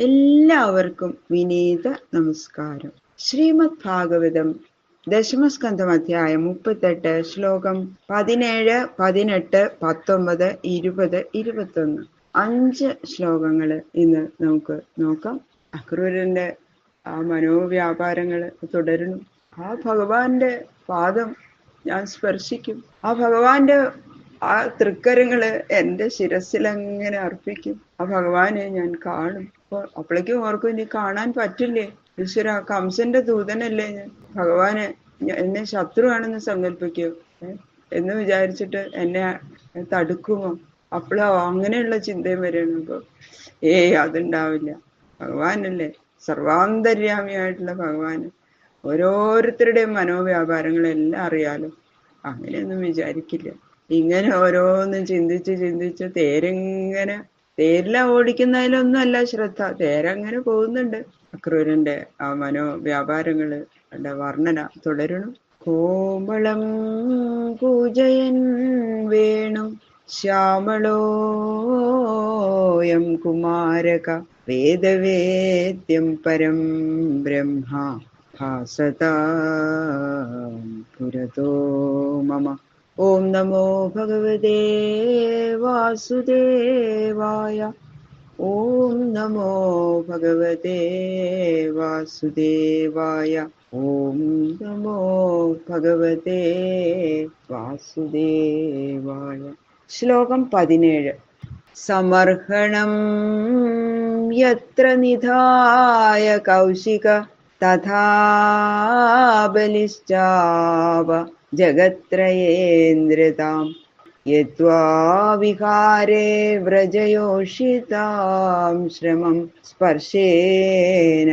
എല്ലാവർക്കും വിനീത നമസ്കാരം. ശ്രീമദ് ഭാഗവതം ദശമസ്കന്ധം അധ്യായം 38 ശ്ലോകം 17, 18, 19, 20, 21 5 ശ്ലോകങ്ങള് ഇന്ന് നമുക്ക് നോക്കാം. അക്രൂരന്റെ ആ മനോവ്യാപാരങ്ങൾ തുടരുന്നു. ആ ഭഗവാന്റെ പാദം ഞാൻ സ്പർശിക്കും. ആ ഭഗവാന്റെ ആ തൃക്കരങ്ങള് എന്റെ ശിരസിലങ്ങനെ അർപ്പിക്കും. ആ ഭഗവാനെ ഞാൻ കാണും. അപ്പോഴേക്കും ഓർക്കും, ഇനി കാണാൻ പറ്റില്ലേ, ഈശ്വര കംസന്റെ ദൂതനല്ലേ ഞാൻ, ഭഗവാനെ എന്നെ ശത്രുവാണെന്ന് സങ്കല്പിക്കോ എന്ന് വിചാരിച്ചിട്ട് എന്നെ തടുക്കുമോ? അപ്പോഴോ അങ്ങനെയുള്ള ചിന്തയും വരെയാണ്. അപ്പൊ അതുണ്ടാവില്ല. ഭഗവാനല്ലേ, സർവാന്തര്യാമിയായിട്ടുള്ള ഭഗവാന് ഓരോരുത്തരുടെയും മനോവ്യാപാരങ്ങളെല്ലാം അറിയാലോ. അങ്ങനെയൊന്നും വിചാരിക്കില്ല. ഇങ്ങനെ ഓരോന്നും ചിന്തിച്ച് തേരില ഓടിക്കുന്നതിലൊന്നും അല്ല ശ്രദ്ധ. തേരങ്ങനെ പോകുന്നുണ്ട്. അക്രൂരന്റെ ആ മനോവ്യാപാരങ്ങള് വർണ്ണന തുടരണം. കോമളം പൂജയൻ വേണം ശ്യാമളോയം കുമാരക വേദവേദ്യം പരം ബ്രഹ്മ ഭാസതാം പുരതോ മമ. ഓം നമോ ഭഗവതേ വാസുദേവായ. ഓം നമോ ഭഗവതേ വാസുദേവായ. ഓം നമോ ഭഗവതേ വാസുദേവായ. ശ്ലോകം 17. സമർഹണം യത്ര നിധായ കൗശിക തഥാ ബലിശ്ചാവ ജഗത്രയേന്ദ്രതാം യദ്വാ വിഹാരേ വ്രജയോഷിതാം ശ്രമം സ്പർശേന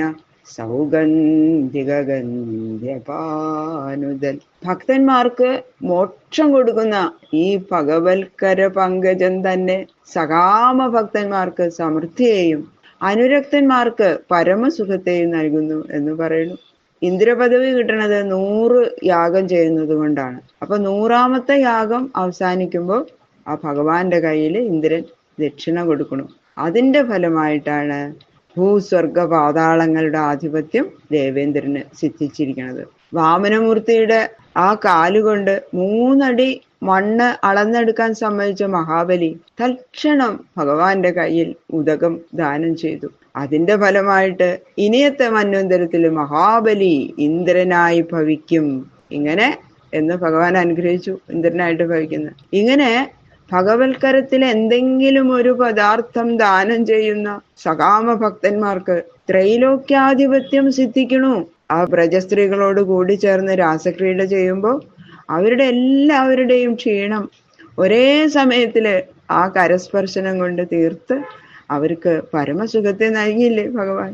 സൗഗന്ധികഗന്ധ്യപാനുദൽ. ഭക്തന്മാർക്ക് മോക്ഷം കൊടുക്കുന്ന ഈ ഭഗവത്കര പങ്കജം തന്നെ സകാമ ഭക്തന്മാർക്ക് സമൃദ്ധിയെയും അനുരക്തന്മാർക്ക് പരമസുഖത്തെയും നൽകുന്നു എന്ന് പറയുന്നു. ഇന്ദ്രപദവി കിട്ടണത് 100 യാഗം ചെയ്യുന്നത് കൊണ്ടാണ്. അപ്പൊ 100ാമത്തെ യാഗം അവസാനിക്കുമ്പോൾ ആ ഭഗവാന്റെ കയ്യിൽ ഇന്ദ്രൻ ദക്ഷിണ കൊടുക്കണം. അതിന്റെ ഫലമായിട്ടാണ് ഭൂസ്വർഗ പാതാളങ്ങളുടെ ആധിപത്യം ദേവേന്ദ്രന് സിദ്ധിച്ചിരിക്കുന്നത്. വാമനമൂർത്തിയുടെ ആ കാലുകൊണ്ട് 3 അടി മണ്ണ് അളന്നെടുക്കാൻ സമ്മതിച്ച മഹാബലി തൽക്ഷണം ഭഗവാന്റെ കയ്യിൽ ഉദകം ദാനം ചെയ്തു. അതിന്റെ ഫലമായിട്ട് ഇനിയത്തെ മന്വന്തരത്തിൽ മഹാബലി ഇന്ദ്രനായി ഭവിക്കും. ഇങ്ങനെ എന്ന് ഭഗവാൻ അനുഗ്രഹിച്ചു, ഇന്ദ്രനായിട്ട് ഭവിക്കുന്ന. ഇങ്ങനെ ഭഗവത്കരത്തിൽ എന്തെങ്കിലും ഒരു പദാർത്ഥം ദാനം ചെയ്യുന്ന സകാമ ഭക്തന്മാർക്ക് ത്രൈലോക്യാധിപത്യം സിദ്ധിക്കണു. ആ വ്രജസ്ത്രീകളോട് കൂടി ചേർന്ന് രാസക്രീഡ ചെയ്യുമ്പോൾ അവരുടെ എല്ലാവരുടെയും ക്ഷീണം ഒരേ സമയത്തില് ആ കരസ്പർശനം കൊണ്ട് തീർത്ത് അവർക്ക് പരമസുഖത്തെ നൽകിയില്ലേ ഭഗവാൻ.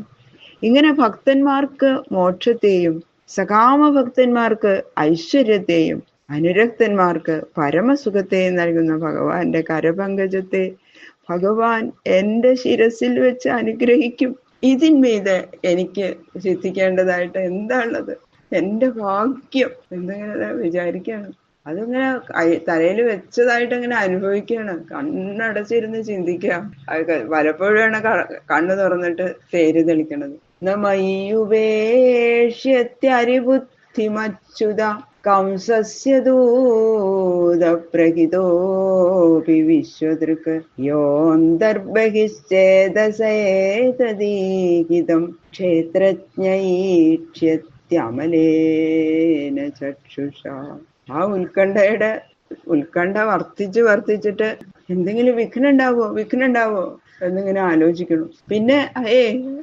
ഇങ്ങനെ ഭക്തന്മാർക്ക് മോക്ഷത്തെയും സകാമ ഭക്തന്മാർക്ക് ഐശ്വര്യത്തെയും അനുരക്തന്മാർക്ക് പരമസുഖത്തെയും നൽകുന്ന ഭഗവാന്റെ കരപങ്കജത്തെ ഭഗവാൻ എൻ്റെ ശിരസിൽ വെച്ച് അനുഗ്രഹിക്കും. ഇതിന്മീത് എനിക്ക് സിദ്ധിക്കേണ്ടതായിട്ട് എന്താണുള്ളത്? എൻ്റെ ഭാഗ്യം എന്തെങ്കിലും വിചാരിക്കുകയാണ്. അതിങ്ങനെ തലയിൽ വെച്ചതായിട്ട് അങ്ങനെ അനുഭവിക്കുകയാണ്. കണ്ണടച്ചിരുന്ന് ചിന്തിക്കുക. പലപ്പോഴാണ് കണ്ണു തുറന്നിട്ട് തേര് തെളിക്കണത്. നമയ്യുപേക്ഷ്യത്യരിബുദ്ധിമച്യുത കംസസ്യ ദൂതപ്രഹിതോപി വിശ്വദൃക് യോന്തർബഹിശ്ചേതസേതദീഹിതം ക്ഷേത്രജ്ഞൈക്ഷ്യത്യമലേന ചക്ഷുഷാ. ആ ഉത്കണ്ഠ വർദ്ധിച്ചിട്ട് എന്തെങ്കിലും വിഘ്നം ഉണ്ടാവോ എന്നിങ്ങനെ ആലോചിക്കണം. പിന്നെ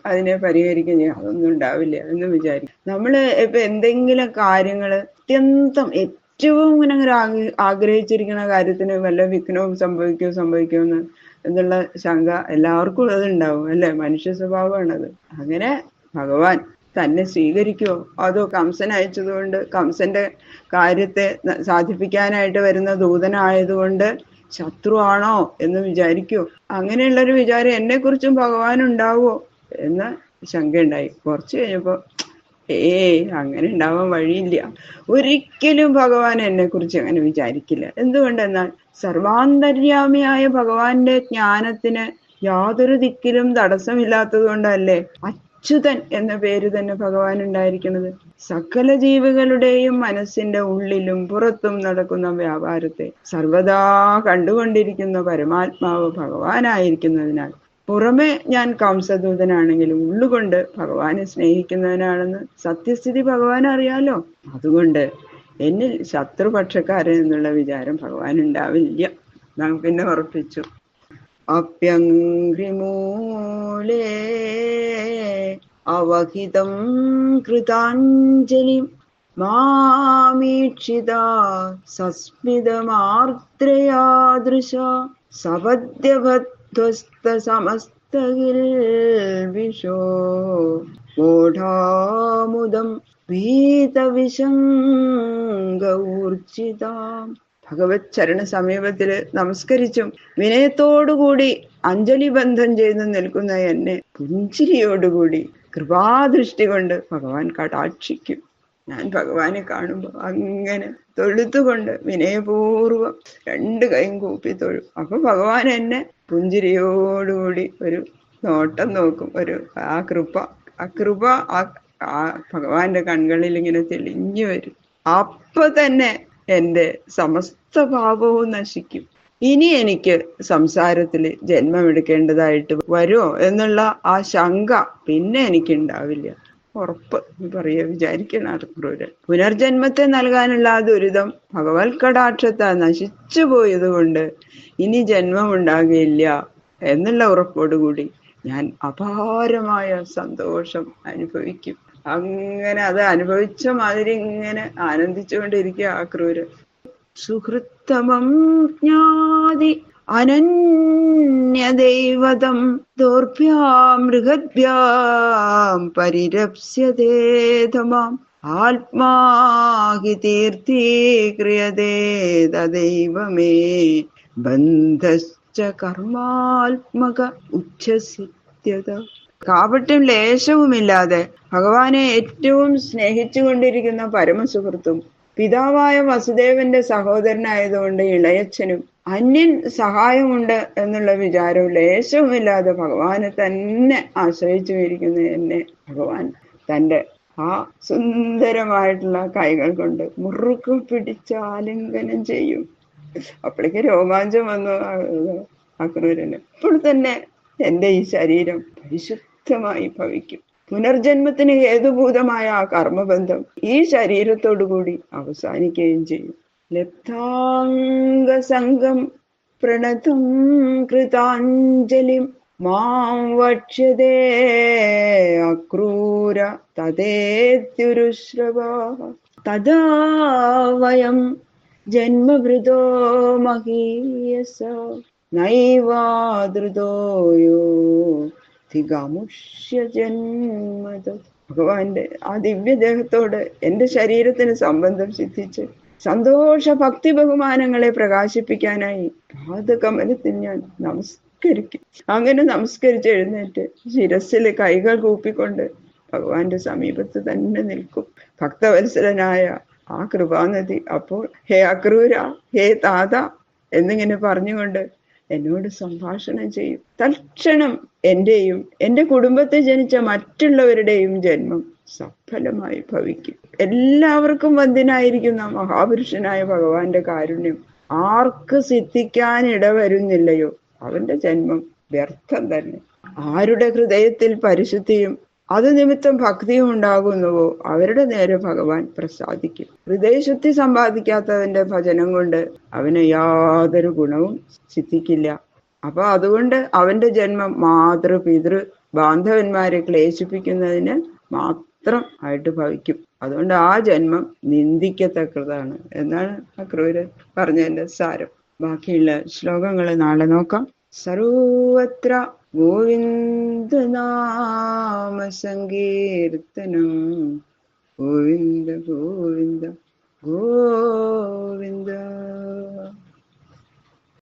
അതിനെ പരിഹരിക്കാൻ അതൊന്നും ഉണ്ടാവില്ല എന്ന് വിചാരിക്കും. നമ്മള് ഇപ്പൊ എന്തെങ്കിലും കാര്യങ്ങള് അത്യന്തം ഏറ്റവും ഇങ്ങനെ ആഗ്രഹിച്ചിരിക്കുന്ന കാര്യത്തിന് വല്ല വിഘ്നവും സംഭവിക്കുമെന്ന് എന്നുള്ള ശങ്ക എല്ലാവർക്കും അതുണ്ടാവും അല്ലെ? മനുഷ്യ സ്വഭാവമാണത്. അങ്ങനെ ഭഗവാൻ തന്നെ സ്വീകരിക്കുമോ? അതോ കംസൻ അയച്ചതുകൊണ്ട് കംസന്റെ കാര്യത്തെ സാധിപ്പിക്കാനായിട്ട് വരുന്ന ദൂതനായതുകൊണ്ട് ശത്രുവാണോ എന്ന് വിചാരിക്കുമോ? അങ്ങനെയുള്ളൊരു വിചാരം എന്നെ കുറിച്ചും ഭഗവാൻ ഉണ്ടാവുമോ എന്ന് ശങ്കയുണ്ടായി. കുറച്ച് കഴിഞ്ഞപ്പോ അങ്ങനെ ഉണ്ടാവാൻ വഴിയില്ല. ഒരിക്കലും ഭഗവാൻ എന്നെ കുറിച്ച് അങ്ങനെ വിചാരിക്കില്ല. എന്തുകൊണ്ടെന്നാൽ സർവാന്തര്യാമിയായ ഭഗവാന്റെ ജ്ഞാനത്തിന് യാതൊരു ദിക്കിലും തടസ്സമില്ലാത്തത് കൊണ്ടല്ലേ അച്യുതൻ എന്ന പേര് തന്നെ ഭഗവാൻ ഉണ്ടായിരിക്കുന്നത്. സകല ജീവികളുടെയും മനസ്സിന്റെ ഉള്ളിലും പുറത്തും നടക്കുന്ന വ്യാപാരത്തെ സർവദാ കണ്ടുകൊണ്ടിരിക്കുന്ന പരമാത്മാവ് ഭഗവാനായിരിക്കുന്നതിനാൽ പുറമെ ഞാൻ കംസദൂതനാണെങ്കിലും ഉള്ളുകൊണ്ട് ഭഗവാനെ സ്നേഹിക്കുന്നവനാണെന്ന് സത്യസ്ഥിതി ഭഗവാൻ അറിയാലോ. അതുകൊണ്ട് എന്നിൽ ശത്രുപക്ഷക്കാരൻ എന്നുള്ള വിചാരം ഭഗവാൻ ഉണ്ടാവില്ല. നാം പിന്നെ ഉറപ്പിച്ചു. അപ്യംഘ്രിമൂലേ അവഹിതം കൃതാഞ്ജലിം മാമീക്ഷിതാ സസ്മിതമാർദ്രയാദൃശ സപദ്യഭദ്വസ്തസമസ്തകിൽവിഷോ മൂഢാമുദം വീതവിശങ്കഊർജിതാം. ഭഗവത് ചരണ സമീപത്തില് നമസ്കരിച്ചും വിനയത്തോടുകൂടി അഞ്ജലി ബന്ധം ചെയ്ത് നിൽക്കുന്ന എന്നെ പുഞ്ചിരിയോടുകൂടി കൃപാദൃഷ്ടി കൊണ്ട് ഭഗവാൻ കടാക്ഷിക്കും. ഞാൻ ഭഗവാനെ കാണുമ്പോൾ അങ്ങനെ തൊഴുത്തുകൊണ്ട് വിനയപൂർവം 2 കൈയും കൂപ്പി തൊഴും. അപ്പൊ ഭഗവാൻ എന്നെ പുഞ്ചിരിയോടുകൂടി ഒരു നോട്ടം നോക്കും. ആ കൃപ ആ ഭഗവാന്റെ കൺകളിൽ ഇങ്ങനെ തെളിഞ്ഞു വരും. അപ്പൊ തന്നെ എൻ്റെ സമസ്ത പാപവും നശിക്കും. ഇനി എനിക്ക് സംസാരത്തിൽ ജന്മമെടുക്കേണ്ടതായിട്ട് വരുമോ എന്നുള്ള ആ ശങ്ക പിന്നെ എനിക്കുണ്ടാവില്ല. ഉറപ്പ് വിചാരിക്കണം ക്രൂരൻ. പുനർജന്മത്തെ നൽകാനുള്ള ആ ദുരിതം ഭഗവത് കടാക്ഷത്താൽ നശിച്ചു പോയത് കൊണ്ട് ഇനി ജന്മം ഉണ്ടാകില്ല എന്നുള്ള ഉറപ്പോടുകൂടി ഞാൻ അപാരമായ സന്തോഷം അനുഭവിക്കും. അങ്ങനെ അത് അനുഭവിച്ച മാതിരി ഇങ്ങനെ ആനന്ദിച്ചുകൊണ്ടിരിക്കുക ആ ക്രൂരൻ. സുഹൃത്തമം ജ്ഞാതി അനന്യദൈവതം ദോർഭ്യാം മൃഗഭ്യാം പരിരപ്സ്യതേധമാം ആത്മാഹി തീർത്ഥീക്രിയതേ തദൈവ മേ ബന്ധശ്ച കർമാത്മക ഉച്ഛസിത്യത. കാപട്യം ലേശവുമില്ലാതെ ഭഗവാനെ ഏറ്റവും സ്നേഹിച്ചു കൊണ്ടിരിക്കുന്ന പരമസുഹൃത്തും പിതാവായ വസുദേവന്റെ സഹോദരനായതുകൊണ്ട് ഇളയച്ഛനും അന്യൻ സഹായമുണ്ട് എന്നുള്ള വിചാരവും ലേശവുമില്ലാതെ ഭഗവാനെ തന്നെ ആശ്രയിച്ചുമിരിക്കുന്ന എന്നെ ഭഗവാൻ തൻ്റെ ആ സുന്ദരമായിട്ടുള്ള കൈകൾ കൊണ്ട് മുറുക്ക് പിടിച്ച് ആലിംഗനം ചെയ്യും. അപ്പോഴേക്ക് രോമാഞ്ചം വന്നു അക്രൂരന്. ഇപ്പോൾ തന്നെ എൻ്റെ ഈ ശരീരം പരിശുദ്ധമായി ഭവിക്കും. പുനർജന്മത്തിന് ഹേതുഭൂതമായ ആ കർമ്മബന്ധം ഈ ശരീരത്തോടുകൂടി അവസാനിക്കുകയും ചെയ്യും. ലബ്ധാംഗസംഗം പ്രണതം കൃതാഞ്ജലിം മാം വക്ഷ്യതേ അക്രൂര തദേത്യുരുശ്രവാ തദാ വയം ജന്മഭൃതോ മഹീയസ നൈവാദൃതോയോ തിഗമുഷ്യ ജന്മത. ഭഗവാന്റെ ആ ദിവ്യദേഹത്തോട് എൻ്റെ ശരീരത്തിന് സംബന്ധം സിദ്ധിച്ച് സന്തോഷ ഭക്തി ബഹുമാനങ്ങളെ പ്രകാശിപ്പിക്കാനായി പാദകമലത്തിൽ ഞാൻ നമസ്കരിക്കും. അങ്ങനെ നമസ്കരിച്ച് എഴുന്നേറ്റ് ശിരസിൽ കൈകൾ കൂപ്പിക്കൊണ്ട് ഭഗവാന്റെ സമീപത്ത് തന്നെ നിൽക്കും. ഭക്തവത്സലനായ ആ കൃപാനദി അപ്പോൾ ഹേ അക്രൂര, ഹേ താത എന്നിങ്ങനെ പറഞ്ഞുകൊണ്ട് എന്നോട് സംഭാഷണം ചെയ്യും. തൽക്ഷണം എന്റെയും എൻ്റെ കുടുംബത്തിൽ ജനിച്ച മറ്റുള്ളവരുടെയും ജന്മം സഫലമായി ഭവിക്കും. എല്ലാവർക്കും വന്ധ്യനായിരിക്കുന്ന മഹാപുരുഷനായ ഭഗവാന്റെ കാരുണ്യം ആർക്ക് സിദ്ധിക്കാൻ ഇടവരുന്നില്ലയോ അവന്റെ ജന്മം വ്യർത്ഥം തന്നെ. ആരുടെ ഹൃദയത്തിൽ പരിശുദ്ധിയും അത് നിമിത്തം ഭക്തിയും ഉണ്ടാകുന്നുവോ അവരുടെ നേരെ ഭഗവാൻ പ്രസാദിക്കും. ഹൃദയശുദ്ധി സമ്പാദിക്കാത്തവന്റെ ഭജനം കൊണ്ട് അവന് യാതൊരു ഗുണവും സിദ്ധിക്കില്ല. അപ്പൊ അതുകൊണ്ട് അവന്റെ ജന്മം മാതൃപിതൃ ബാന്ധവന്മാരെ ക്ലേശിപ്പിക്കുന്നതിന് മാത്രം ആയിട്ട് ഭവിക്കും. അതുകൊണ്ട് ആ ജന്മം നിന്ദിക്കത്തക്കതാണ് എന്നാണ് അക്രൂരൻ പറഞ്ഞതിന്റെ സാരം. ബാക്കിയുള്ള ശ്ലോകങ്ങൾ നാളെ നോക്കാം. സർവത്ര ഗോവിന്ദനാമ സങ്കീർത്തനം ഗോവിന്ദ ഗോവിന്ദ ഗോവിന്ദ.